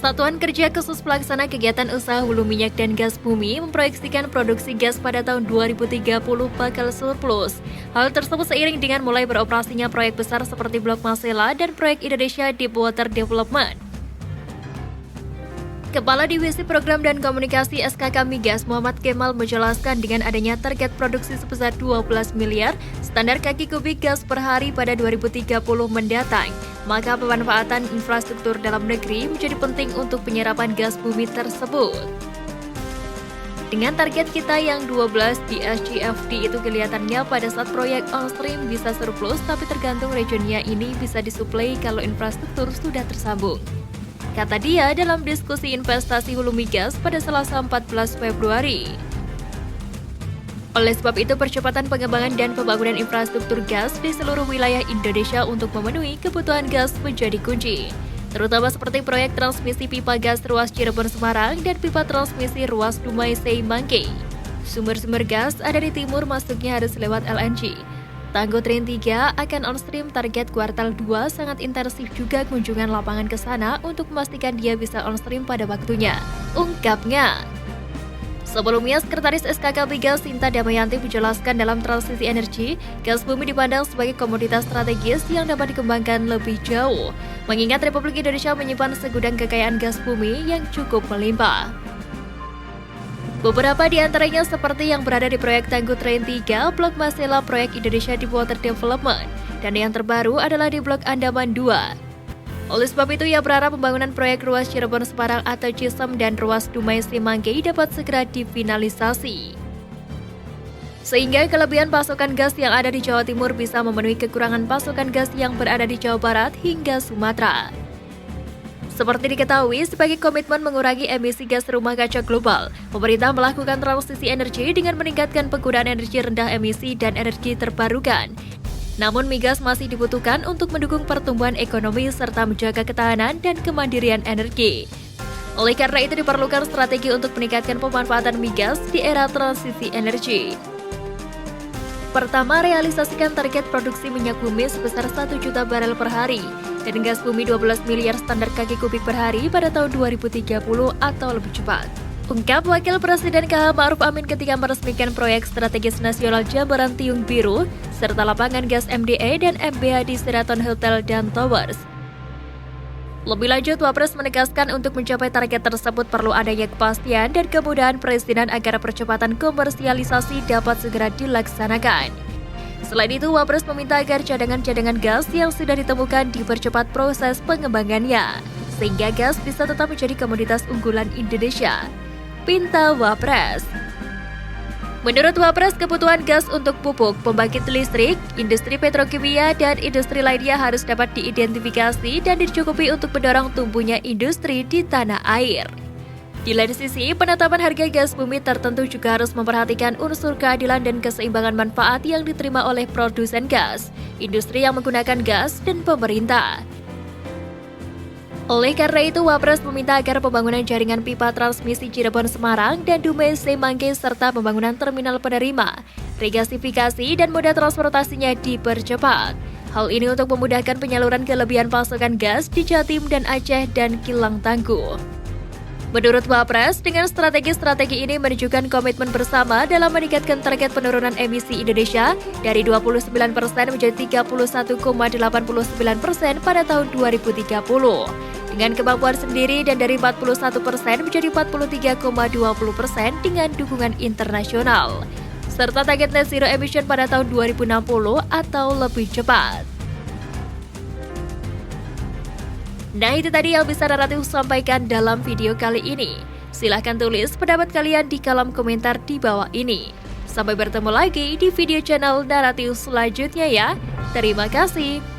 Satuan Kerja Khusus Pelaksana Kegiatan Usaha Hulu Minyak dan Gas Bumi memproyeksikan produksi gas pada tahun 2030 bakal surplus. Hal tersebut seiring dengan mulai beroperasinya proyek besar seperti Blok Masela dan proyek Indonesia Deepwater Development. Kepala Divisi Program dan Komunikasi SKK Migas Muhammad Kemal menjelaskan dengan adanya target produksi sebesar 12 miliar standar kaki kubik gas per hari pada 2030 mendatang, maka pemanfaatan infrastruktur dalam negeri menjadi penting untuk penyerapan gas bumi tersebut. Dengan target kita yang 12 di SCFD itu kelihatannya pada saat proyek on-stream bisa surplus, tapi tergantung regionnya ini bisa disuplai kalau infrastruktur sudah tersambung, kata dia dalam diskusi investasi hulu migas pada Selasa 14 Februari. Oleh sebab itu, percepatan pengembangan dan pembangunan infrastruktur gas di seluruh wilayah Indonesia untuk memenuhi kebutuhan gas menjadi kunci, terutama seperti proyek transmisi pipa gas ruas Cirebon-Semarang dan pipa transmisi ruas Dumai-Sei-Mangke. Sumber-sumber gas ada di timur, masuknya harus lewat LNG. Tangguh Train 3 akan on-stream target kuartal 2, sangat intensif juga kunjungan lapangan ke sana untuk memastikan dia bisa on-stream pada waktunya, ungkapnya. Sebelumnya, Sekretaris SKK Migas Sinta Damayanti menjelaskan dalam transisi energi, gas bumi dipandang sebagai komoditas strategis yang dapat dikembangkan lebih jauh, mengingat Republik Indonesia menyimpan segudang kekayaan gas bumi yang cukup melimpah. Beberapa di antaranya seperti yang berada di proyek Tangguh Train 3, Blok Masela proyek Indonesia Deepwater Development, dan yang terbaru adalah di Blok Andaman 2. Oleh sebab itu, ia berharap pembangunan proyek ruas Cirebon-Semarang atau CISEM dan ruas Dumai-Sei-Mangke dapat segera difinalisasi, sehingga kelebihan pasokan gas yang ada di Jawa Timur bisa memenuhi kekurangan pasokan gas yang berada di Jawa Barat hingga Sumatera. Seperti diketahui, sebagai komitmen mengurangi emisi gas rumah kaca global, pemerintah melakukan transisi energi dengan meningkatkan penggunaan energi rendah emisi dan energi terbarukan. Namun migas masih dibutuhkan untuk mendukung pertumbuhan ekonomi serta menjaga ketahanan dan kemandirian energi. Oleh karena itu diperlukan strategi untuk meningkatkan pemanfaatan migas di era transisi energi. Pertama, realisasikan target produksi minyak bumi sebesar 1 juta barel per hari dan gas bumi 12 miliar standar kaki kubik per hari pada tahun 2030 atau lebih cepat, ungkap Wakil Presiden KH Ma'ruf Amin ketika meresmikan proyek strategis nasional Jambaran Tiung Biru serta lapangan gas MDE dan MBH di Sheraton Hotel dan Towers. Lebih lanjut, Wapres menegaskan untuk mencapai target tersebut perlu adanya kepastian dan kemudahan perizinan agar percepatan komersialisasi dapat segera dilaksanakan. Selain itu, Wapres meminta agar cadangan-cadangan gas yang sudah ditemukan dipercepat proses pengembangannya, sehingga gas bisa tetap menjadi komoditas unggulan Indonesia, pinta Wapres. Menurut Wapres, kebutuhan gas untuk pupuk, pembangkit listrik, industri petrokimia, dan industri lainnya harus dapat diidentifikasi dan dicukupi untuk mendorong tumbuhnya industri di tanah air. Di lain sisi, penetapan harga gas bumi tertentu juga harus memperhatikan unsur keadilan dan keseimbangan manfaat yang diterima oleh produsen gas, industri yang menggunakan gas, dan pemerintah. Oleh karena itu, Wapres meminta agar pembangunan jaringan pipa transmisi Cirebon-Semarang dan Dumai-Sei-Mangke serta pembangunan terminal penerima, regasifikasi, dan moda transportasinya dipercepat. Hal ini untuk memudahkan penyaluran kelebihan pasokan gas di Jatim dan Aceh dan Kilang Tangguh. Menurut Wapres, dengan strategi-strategi ini menunjukkan komitmen bersama dalam meningkatkan target penurunan emisi Indonesia dari 29% menjadi 31,89% pada tahun 2030. Dengan kemampuan sendiri dan dari 41% menjadi 43,20% dengan dukungan internasional. Serta target net zero emission pada tahun 2060 atau lebih cepat. Nah, itu tadi yang bisa Naratif sampaikan dalam video kali ini. Silahkan tulis pendapat kalian di kolom komentar di bawah ini. Sampai bertemu lagi di video channel Naratif selanjutnya ya. Terima kasih.